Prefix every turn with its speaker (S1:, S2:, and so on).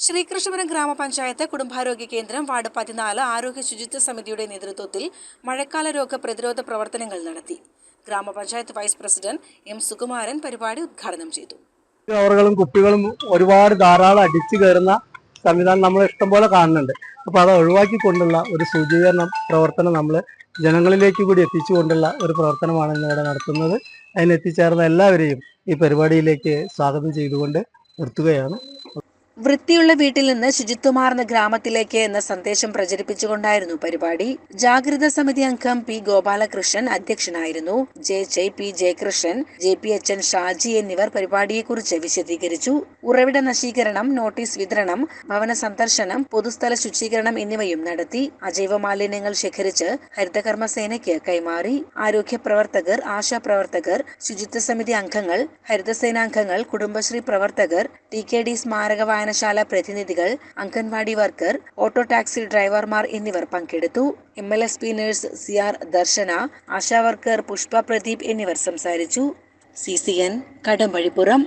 S1: ശ്രീകൃഷ്ണപുരം ഗ്രാമപഞ്ചായത്ത് കുടുംബാരോഗ്യ കേന്ദ്രം വാർഡ് 14 ആരോഗ്യ ശുചിത്വ സമിതിയുടെ നേതൃത്വത്തിൽ മഴക്കാല രോഗ പ്രതിരോധ പ്രവർത്തനങ്ങൾ നടത്തി. ഗ്രാമപഞ്ചായത്ത് വൈസ് പ്രസിഡന്റ് എം സുകുമാരൻ പരിപാടി ഉദ്ഘാടനം ചെയ്തു.
S2: കുട്ടികളും ഒരുപാട് ധാരാളം അടിച്ചു കയറുന്ന സംവിധാനം നമ്മൾ ഇഷ്ടംപോലെ കാണുന്നുണ്ട്. അപ്പോൾ അത് ഒഴിവാക്കിക്കൊണ്ടുള്ള ഒരു ശുചീകരണ പ്രവർത്തനം നമ്മൾ ജനങ്ങളിലേക്ക് കൂടി എത്തിച്ചുകൊണ്ടുള്ള ഒരു പ്രവർത്തനമാണ് ഇന്നിവിടെ നടത്തുന്നത്. അതിനെത്തിച്ചേർന്ന എല്ലാവരെയും ഈ പരിപാടിയിലേക്ക് സ്വാഗതം ചെയ്തുകൊണ്ട് നിർത്തുകയാണ്.
S1: വൃത്തിയുള്ള വീട്ടിൽ നിന്ന് ശുചിത്വമാർന്ന ഗ്രാമത്തിലേക്ക് എന്ന സന്ദേശം പ്രചരിപ്പിച്ചുകൊണ്ടായിരുന്നു പരിപാടി. ജാഗ്രതാ സമിതി അംഗം പി ഗോപാലകൃഷ്ണൻ അധ്യക്ഷനായിരുന്നു. പി ജയകൃഷ്ണൻ, JPHN ഷാജി എന്നിവർ പരിപാടിയെക്കുറിച്ച് വിശദീകരിച്ചു. ഉറവിട നശീകരണം, നോട്ടീസ് വിതരണം, ഭവന സന്ദർശനം, പൊതുസ്ഥല ശുചീകരണം എന്നിവയും നടത്തി. അജൈവ മാലിന്യങ്ങൾ ശേഖരിച്ച് ഹരിതകർമ്മസേനയ്ക്ക് കൈമാറി. ആരോഗ്യ പ്രവർത്തകർ, ആശാപ്രവർത്തകർ, ശുചിത്വ സമിതി അംഗങ്ങൾ, ഹരിതസേനാംഗങ്ങൾ, കുടുംബശ്രീ പ്രവർത്തകർ, TKD സ്മാരക വായനശാല പ്രതിനിധികൾ, അംഗൻവാടി വർക്കർ, ഓട്ടോ ടാക്സി ഡ്രൈവർമാർ എന്നിവർ പങ്കെടുത്തു. MLSP നഴ്സ് CR ദർശന, ആശാ വർക്കർ പുഷ്പ പ്രദീപ് എന്നിവർ സംസാരിച്ചു. CCN കടമ്പഴിപ്പുറം.